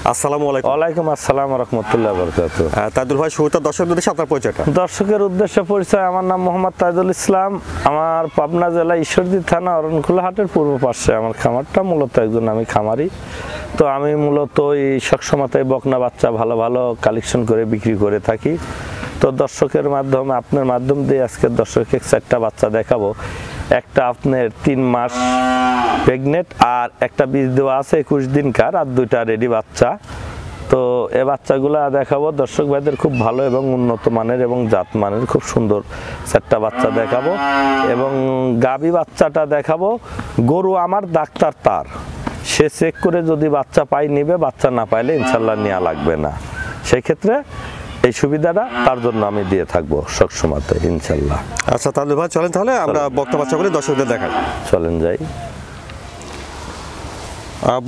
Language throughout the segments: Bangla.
আসসালামু আলাইকুম। ওয়ালাইকুম আসসালাম ওয়া রাহমাতুল্লাহি ওয়া বারাকাতুহু। তাইদুল ভাই, শুরুতে দর্শকদের উদ্দেশ্যে আপনার পরিচয়টা। দর্শকের উদ্দেশ্যে পরিচয়, আমার নাম মোহাম্মদ তাইদুল ইসলাম। আমার পাবনা জেলা ঈশ্বরদী থানা অরণখোলা হাটের পূর্ব পাশে আমার খামারটা। মূলত একজন আমি খামারি, তো আমি মূলত এই সবসময় বকনা বাচ্চা ভালো ভালো কালেকশন করে বিক্রি করে থাকি। তো দর্শকের মাধ্যমে, আপনার মাধ্যম দিয়ে আজকে দর্শককে 4টা বাচ্চা দেখাবো। একটা আপনার 3 মাস প্রেগনেন্ট, আর একটা বীজ দেওয়া আছে 21 দিনকার, আর 2টা রেডি বাচ্চা। তো এই বাচ্চাগুলো দেখাবো দর্শক ভাইদের, খুব ভালো এবং উন্নত মানের এবং জাত মানের খুব সুন্দর 4টা বাচ্চা দেখাবো। এবং গাভী বাচ্চাটা দেখাবো। গরু আমার, ডাক্তার তার, সে চেক করে যদি বাচ্চা পাই নিবে, বাচ্চা না পাইলে ইনশাল্লাহ নেওয়া লাগবে না। সেই ক্ষেত্রে এই সুবিধাটা তার জন্য আমি দিয়ে থাকবো সবসময় ইনশাল্লাহ। আচ্ছা তাইদুল ভাই, চলেন তাহলে আমরা বকনা বাচ্চাগুলি দর্শকদের দেখাই। চলেন যাই।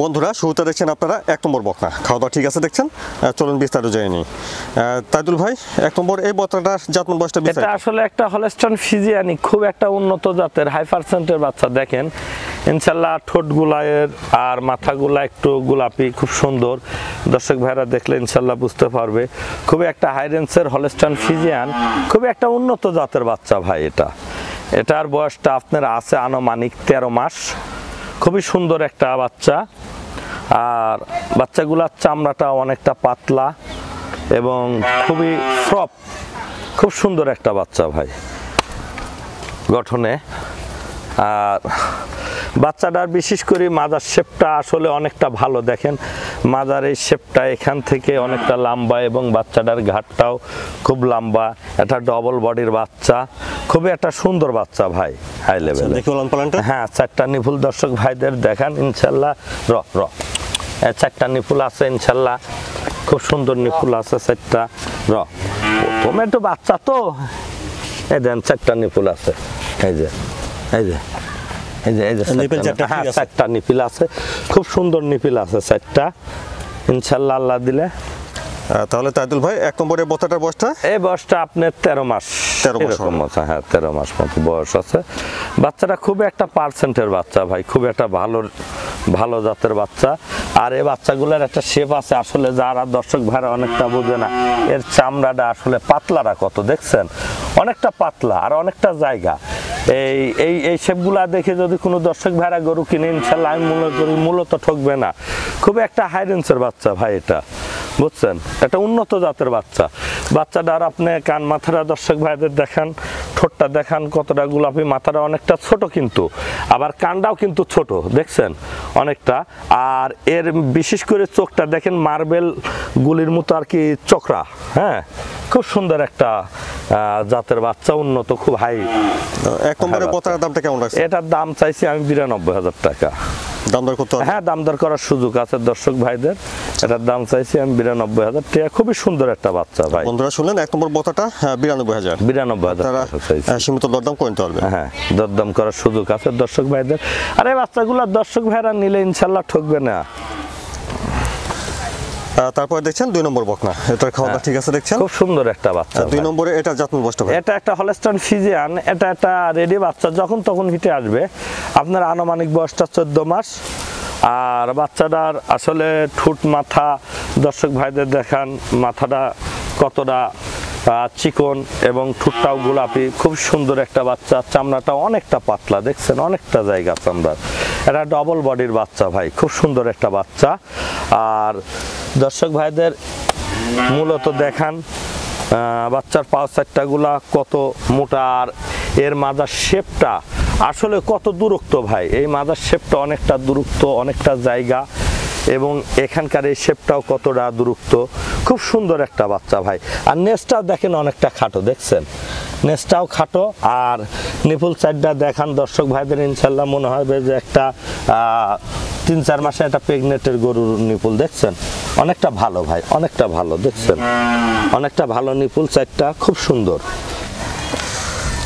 বন্ধুরা, শুরুতে দেখছেন আপনারা 1 নম্বর বকনা। খাওয়া দাওয়া ঠিক আছে দেখছেন, চলুন বিস্তারিত জেনে নিই। তাইদুল ভাই, 1 নম্বর এই বকনাটার জাতমান বয়সটা এটা আসলে একটা হলস্টাইন ফ্রিজিয়ান, খুব একটা উন্নত জাতের হাই পার্সেন্টের বাচ্চা। দেখেন ইনশাল্লাহ ঠোঁটগুলায়ের আর মাথাগুলা একটু গোলাপি, খুব সুন্দর। দর্শক ভাইরা দেখলে ইনশাল্লাহ বুঝতে পারবে, খুবই একটা হাই রেঞ্জের হলস্টাইন ফ্রিজিয়ান, খুবই একটা উন্নত জাতের বাচ্চা ভাই। এটার বয়সটা আপনার আছে আনুমানিক 13 মাস। খুবই সুন্দর একটা বাচ্চা, আর বাচ্চাগুলার চামড়াটা অনেকটা পাতলা এবং খুবই সফট, খুব সুন্দর একটা বাচ্চা ভাই গঠনে। আর বাচ্চাটার বিশেষ করে মাজার শেপটা আসলে অনেকটা ভালো। দেখেন মাজার এই শেপটা এখান থেকে অনেকটা লম্বা, এবং বাচ্চাটার ঘাটটাও খুব লম্বা। এটা ডবল বডির বাচ্চা, খুবই একটা সুন্দর বাচ্চা ভাই, হাই লেভেল। হ্যাঁ, 4টা নিপুল দর্শক ভাইদের দেখান ইনশাল্লাহ। 4টা নিপুল আছে ইনশাল্লাহ, খুব সুন্দর নিপুল আছে 4টা। প্রথমে একটু বাচ্চা তো, এই দেন 4টা নিপুল আছে, এই যে 4টা নিপিল আছে, খুব সুন্দর নিপিল আছে 4টা ইনশাল্লাহ আল্লাহ দিলে। তাহলে তাইদুল ভাই, 1 নম্বরের বকনাটার বয়সটা? এই বয়সটা আপনার 13 মাস। 13 মাস, হ্যাঁ 13 মাস মতো বয়স আছে। বাচ্চাটা খুব একটা পার্সেন্টের বাচ্চা ভাই, খুব একটা ভালো জাতের বাচ্চা। আর এই বাচ্চাগুলোর একটা শেপ আছে, আসলে যারা দর্শক ভাইরা অনেকটা বোঝে না, এর চামড়াটা আসলে পাতলাটা কত দেখছেন, অনেকটা পাতলা আর অনেকটা জায়গা। এই শেপগুলা দেখে যদি কোনো দর্শক ভাইরা গরু কিনে ইনশাল্লাহ আমি মনে করি মূলত ঠকবে না। খুব একটা হাই রেঞ্জের বাচ্চা ভাই এটা, বুঝছেন, এটা উন্নত জাতের বাচ্চা। বাচ্চাটার আপনি কান মাথাটা দর্শক ভাইদের দেখান, ঠোঁটটা দেখান কতটা গোলাপি, মাথাটা অনেকটা ছোট, কিন্তু আবার কানটাও কিন্তু ছোট দেখছেন অনেকটা। আর এর বিশেষ করে চোখটা দেখেন মার্বেল গুলির মতো আর কি চোখরা। হ্যাঁ, খুব সুন্দর একটা জাতের বাচ্চা, উন্নত, খুব হাই। 1 নম্বরের বকনার দামটা কেমন রাখছেন? এটার দাম চাইছি আমি 92,000 টাকা। দাম দর করতে হবে? হ্যাঁ, দাম দর করার সুযোগ আছে দর্শক ভাইদের। এটার দাম চাইছি আমি 92,000 টাকা। খুবই সুন্দর একটা বাচ্চা ভাই। বন্ধুরা শুনলেন, 1 নম্বর বকনাটা 92,000। 92,000 টাকা চাইছি। সীমিত দরদাম করতে পারবে? হ্যাঁ, দরদাম করার সুযোগ আছে দর্শক ভাইদের। আর এই বাচ্চাগুলো দর্শক ভাইরা নিলে ইনশাল্লাহ ঠকবে না। তারপরে দেখছেন 2 নম্বর বকনা। এটার খাওয়া দাওয়া ঠিক আছে দেখছেন, খুব সুন্দর একটা বাচ্চা। 2 নম্বরে এটা জাতমান বয়সটা? এটা একটা হলস্টাইন ফ্রিজিয়ান, এটা একটা রেডি বাচ্চা, যখন তখন হিটে আসবে। আপনার আনুমানিক বয়সটা 14 মাস। আর বাচ্চাটার আসলে ঠোঁট মাথা দর্শক ভাইদের দেখান, মাথাটা কতটা চিকন এবং ঠোঁটটাও গোলাপি, খুব সুন্দর একটা বাচ্চা। চামড়াটা অনেকটা পাতলা দেখছেন, অনেকটা জায়গা চামড়ার। এটা ডবল বডির বাচ্চা ভাই, খুব সুন্দর একটা বাচ্চা। আর দর্শক ভাইদের মূলত দেখান বাচ্চার পাও 4টাগুলা কত মোটা, আর এর মাজার শেপটা আসলে কত দূরত্ব ভাই। এই মাজার শেপটা অনেকটা দূরত্ব, অনেকটা জায়গা, এবং এখানকার এই শেপটাও কতটা দূরত্ব। খুব সুন্দর একটা বাচ্চা ভাই। আর নেসটাও দেখেন অনেকটা খাটো দেখছেন, নেসটাও খাটো। আর নিপুল 4টা দেখান দর্শক ভাইদের, ইনশাল্লাহ মনে হবে যে একটা 3-4 মাসে একটা প্রেগনেন্টের গরুর নিপুল দেখছেন, অনেকটা ভালো ভাই, অনেকটা ভালো দেখছেন, অনেকটা ভালো নিপুল 4টা, খুব সুন্দর।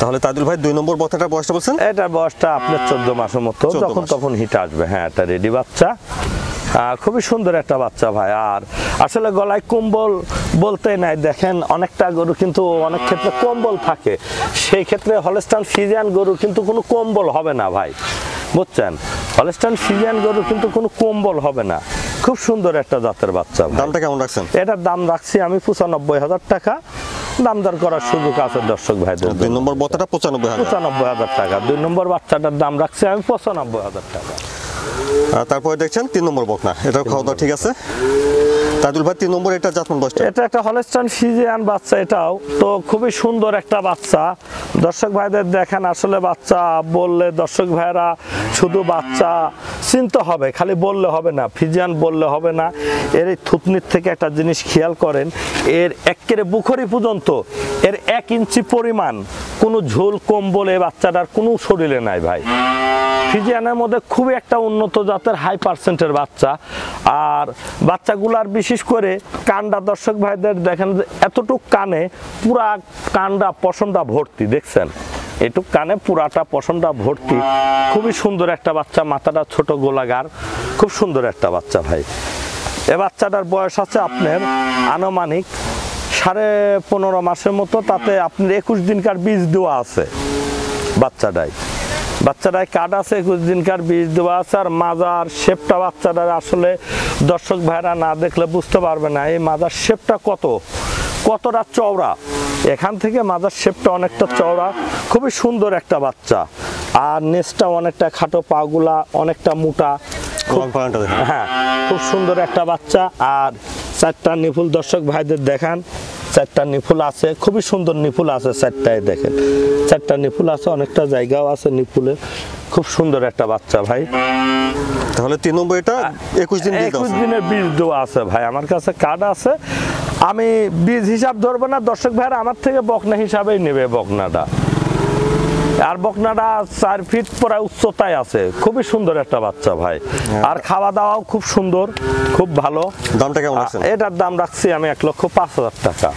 তাহলে তাইদুল ভাই, 2 নম্বর বকনাটার বয়সটা বলছেন? এটার বয়সটা আপনার 14 মাসের মতো, যখন তখন হিট আসবে। হ্যাঁ, এটা রেডি বাচ্চা, খুবই সুন্দর একটা বাচ্চা ভাই। আর আসলে গলায় কম্বল বলতে নাই, দেখেন অনেকটা গরু কিন্তু অনেক ক্ষেত্রে কম্বল থাকে, সেই ক্ষেত্রে হলস্টাইন ফ্রিজিয়ান গরু কিন্তু কোনো কম্বল হবে না ভাই, বুঝছেন? হলস্টাইন ফ্রিজিয়ান গরু কিন্তু কোনো কম্বল হবে না, খুব সুন্দর একটা জাতের বাচ্চা ভাই। দামটা কেমন রাখছেন? এটার দাম রাখছি আমি 95,000 টাকা, দাম দর করার সুযোগ আছে দর্শক ভাইদের। 2 নম্বর বক্তাটা 95,000। 95,000 টাকা। 2 নম্বর বাচ্চাটার দাম রাখছি আমি 95,000 টাকা। তারপরে দেখছেন 3 নম্বর বকনা, এটাও খাওয়া দাওয়া ঠিক আছে। তাইদুল ভাই 3 নম্বর এটা জাতমান বয়সটা? এটা একটা হলস্টাইন ফ্রিজিয়ান বাচ্চা, এটাও তো খুবই সুন্দর একটা বাচ্চা। দর্শক ভাইদের দেখেন, আসলে বাচ্চা বললে দর্শক ভাইরা শুধু বাচ্চা চিনতে হবে, খালি বললে হবে না, ফ্রিজিয়ান বললে হবে না। এর এই থুতনির থেকে একটা জিনিস খেয়াল করেন, এর একেবারে বুখরি পর্যন্ত এর 1 ইঞ্চি পরিমাণ কোনো ঝোল কম্বল এই বাচ্চাটার কোনো শরীরে নাই ভাই। ফ্রিজিয়ানের মধ্যে খুবই একটা উন্নত জাতের হাই পার্সেন্টের বাচ্চা। আর বাচ্চাগুলার বিশেষ করে কানটা দর্শক ভাইদের দেখেন যে এতটুক কানে পুরা কানটা পশমটা ভর্তি, দেখছেন এটুক কানে পুরাটা পশমটা ভর্তি, খুবই সুন্দর একটা বাচ্চা। মাথাটা ছোট গোলাকার, খুব সুন্দর একটা বাচ্চা ভাই। এ বাচ্চাটার বয়স আছে আপনার আনুমানিক 15.5 মাসের মতো, তাতে আপনার 21 দিনকার বীজ দেওয়া আছে বাচ্চাটায় কার্ড আছে, 21 দিনকার বীজ দেওয়া আছে। আর মাজার শেপটা বাচ্চাটার আসলে দর্শক ভাইরা না দেখলে বুঝতে পারবে না এই মাজার শেপটা কতটা চওড়া। এখান থেকে মাজার শেপটা অনেকটা চওড়া, খুবই সুন্দর একটা বাচ্চা। আর নেসটা অনেকটা খাটো, পাগুলা অনেকটা মোটা, হ্যাঁ খুব সুন্দর একটা বাচ্চা। আর 4টা নিপুল দর্শক ভাইদের দেখান, 4টা নিপুল আছে, খুবই সুন্দর নিপুল আছে 4টায়, দেখেন 4টা নিপুল আছে, অনেকটা জায়গাও আছে নিপুলে, খুব সুন্দর একটা বাচ্চা ভাই। তাহলে 3 নম্বর এটা 21 দিনের বীজ দেওয়া আছে ভাই, আমার কাছে কার্ড আছে। আমি বীজ হিসাব ধরবো না, দর্শক ভাইরা আমার থেকে বকনা হিসাবেই নেবে বকনাটা। আর বকনাটা 4 ফিট প্রায় উচ্চতায় আছে, খুবই সুন্দর একটা বাচ্চা ভাই। আর খাওয়া দাওয়াও খুব সুন্দর, খুব ভালো। দামটা কেমন রাখছেন? এটার দাম রাখছি আমি 1,05,000 টাকা।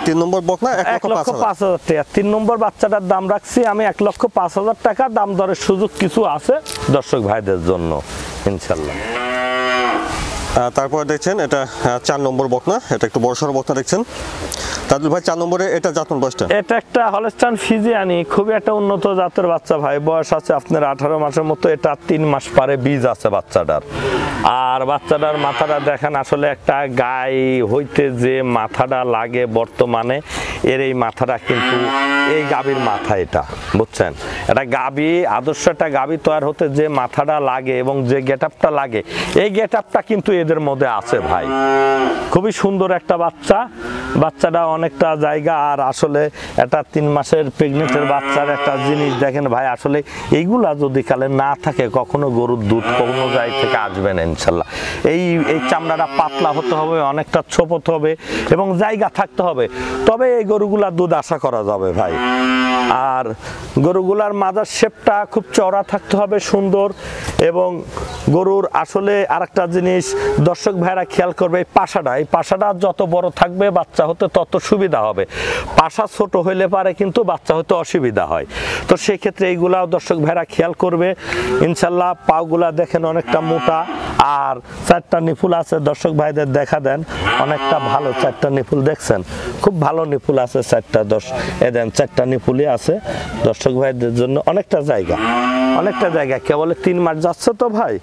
3 নম্বর বকনা 1,05,000 টাকা। 3 নম্বর বাচ্চাটার দাম রাখছি আমি 1,05,000 টাকা। দাম দরের সুযোগ কিছু আছে দর্শক ভাইদের জন্য ইনশাল্লাহ। তারপরে দেখছেন এটা 4 নম্বর বকনা, এটা একটু বড়সড় বকনা দেখছেন। তাইদুল ভাই 4 নম্বরে এটা জাতমান বয়সটা? এটা একটা হলস্টাইন ফ্রিজিয়ানি, খুবই একটা উন্নত জাতের বাচ্চা ভাই। বয়স আছে আপনার 18 মাসের মতো, এটা 3 মাস পারে বীজ আছে বাচ্চাটার। আর বাচ্চাটার মাথাটা দেখেন, আসলে একটা গাই হইতে যে মাথাটা লাগে বর্তমানে, এর এই মাথাটা কিন্তু এই গাভীর মাথা, এটা বুঝছেন, এটা গাভী আদর্শ একটা গাভী তৈরি হতে যে মাথাটা লাগে এবং যে গেটআপটা লাগে, এই গেটআপটা কিন্তু এদের মধ্যে আছে ভাই। খুবই সুন্দর একটা বাচ্চাটা অনেকটা জায়গা। আর আসলে এটা 3 মাসের প্রেগনেন্টের বাচ্চার একটা জিনিস দেখেন ভাই, আসলে এইগুলা যদি কালে না থাকে কখনো গরুর দুধ কোনো জায়গা থেকে আসবে না ইনশাল্লাহ। এই চামড়াটা পাতলা হতে হবে, অনেকটা ছোপ হতে হবে এবং জায়গা থাকতে হবে, তবে এই গরুগুলার দুধ আশা করা যাবে ভাই। আর গরুগুলার মাজার শেপটা খুব চওড়া থাকতে হবে, সুন্দর। এবং গরুর আসলে আরেকটা জিনিস দর্শক ভাইরা খেয়াল করবে, এই পাশাটা যত বড় থাকবে বাচ্চা হতে তত সুবিধা হবে। পাশা ছোট হইলে পারে কিন্তু বাচ্চা হতে অসুবিধা হয়। তো সেই ক্ষেত্রে এইগুলাও দর্শক ভাইরা খেয়াল করবে ইনশাল্লাহ। পাগুলা দেখেন অনেকটা মোটা। আর 4টা নিপুল আছে, দর্শক ভাইদের দেখা দেন, অনেকটা ভালো 4টা নিপুল দেখছেন, খুব ভালো নিপুল আছে 4টা। দেন 4টা নিপুলই আছে দর্শক ভাইদের জন্য, অনেকটা জায়গা। কেবল 3 মাস যাচ্ছে তো ভাই,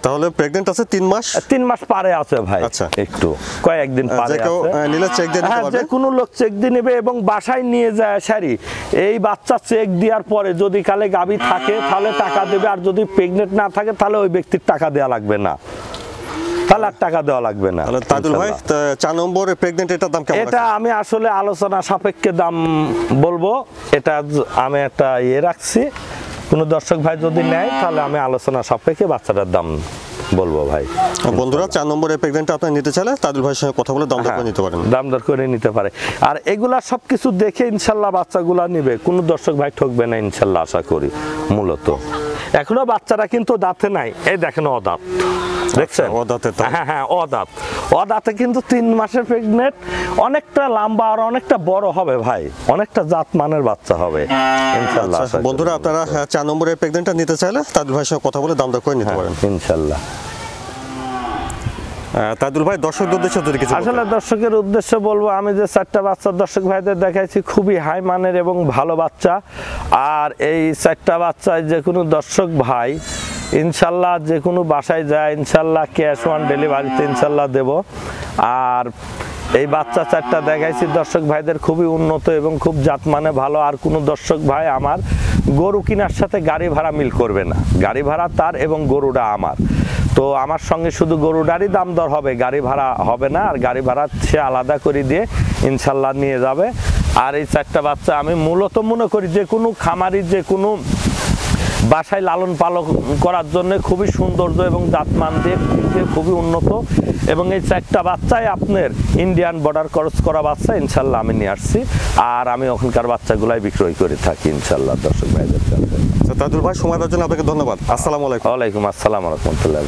তাহলে প্রেগন্যান্ট আছে 3 মাস পারে আছে ভাই। আচ্ছা, একটু কয়েকদিন পারে আছে, নিলে চেক দিয়ে নিতে পারবে। যে কোনো লোক চেক দিয়ে নেবে এবং বাসায় নিয়ে যায় সারি। এই বাচ্চা চেক দেওয়ার পরে যদি কালে গাভী থাকে তাহলে টাকা দেবে, আর যদি প্রেগন্যান্ট না থাকে তাহলে ওই ব্যক্তির টাকা দেওয়া লাগবে না, তাহলে আর টাকা দেওয়া লাগবে না। তাইদুল ভাই 4 নম্বর প্রেগন্যান্ট, এটার দাম কেমন? এটা আমি আসলে আলোচনা সাপেক্ষে দাম বলবো, এটা আমি একটা রাখছি। কোনো দর্শক ভাই যদি নেয় তাহলে আমি আলোচনা সাপেক্ষে বাচ্চাটার দাম বলবো ভাই। বন্ধুরা 4 নম্বরের প্রেগন্যান্ট আপনি নিতে চাইলে তাইদুল ভাইয়ের সঙ্গে কথা বলে দাম দর করে নিতে পারেন, দাম দর করে নিতে পারে। আর এগুলা সবকিছু দেখে ইনশাল্লাহ বাচ্চাগুলা নিবে, কোনো দর্শক ভাই ঠকবে না ইনশাল্লাহ, আশা করি। মূলত এখনো বাচ্চারা কিন্তু দাঁতে নাই, এই দেখেন অদাঁত, দেখছেন অদাঁতে কিন্তু 3 মাসের প্রেগনেন্ট, অনেকটা লম্বা আর অনেকটা বড় হবে ভাই, অনেকটা জাত মানের বাচ্চা হবে ইনশাআল্লাহ। বন্ধুরা আপনারা 4 নম্বরের প্রেগনেন্টটা নিতে চাইলে তাইদুল ভাইয়ের সঙ্গে কথা বলে দাম দর করে নিতে পারেন ইনশাআল্লাহ। তাইদুল ভাই দর্শকদের উদ্দেশ্যে যদি কিছু আসলে দর্শকের উদ্দেশ্যে বলবো, আমি যে 4টা বাচ্চা দর্শক ভাইদের দেখাইছি খুবই হাই মানের এবং ভালো বাচ্চা। আর এই 4টা বাচ্চায় যে কোনো দর্শক ভাই ইনশাল্লাহ যে কোনো বাসায় যায় ইনশাল্লাহ ক্যাশ অন ডেলিভারিতে ইনশাল্লাহ দেব। আর এই বাচ্চা 4টা দেখাইছি দর্শক ভাইদের খুবই উন্নত এবং খুব জাতমানে ভালো। আর কোনো দর্শক ভাই আমার গরু কেনার সাথে গাড়ি ভাড়া মিল করবে না, গাড়ি ভাড়া তার এবং গরুটা আমার। তো আমার সঙ্গে শুধু গরুটারই দাম দর হবে, গাড়ি ভাড়া হবে না। আর গাড়ি ভাড়া সে আলাদা করে দিয়ে ইনশাল্লাহ নিয়ে যাবে। আর এই 4টা বাচ্চা আমি মূলত মনে করি যে কোনো খামারি যে কোনো বাসায় লালন পালন করার জন্য খুবই সৌন্দর্য এবং জাতমান দিয়ে খুবই উন্নত। এবং এই 4টা বাচ্চাই আপনার ইন্ডিয়ান বর্ডার ক্রস করা বাচ্চা ইনশাল্লাহ আমি নিয়ে আসছি। আর আমি ওখানকার বাচ্চাগুলাই বিক্রয় করে থাকি ইনশাল্লাহ দর্শক ভাইদের কাছে। তাইদুল ভাই সময় দেওয়ার জন্য আপনাকে ধন্যবাদ। আসসালামু আলাইকুম। ওয়ালাইকুম আসসালাম রহমতুল্লাহ।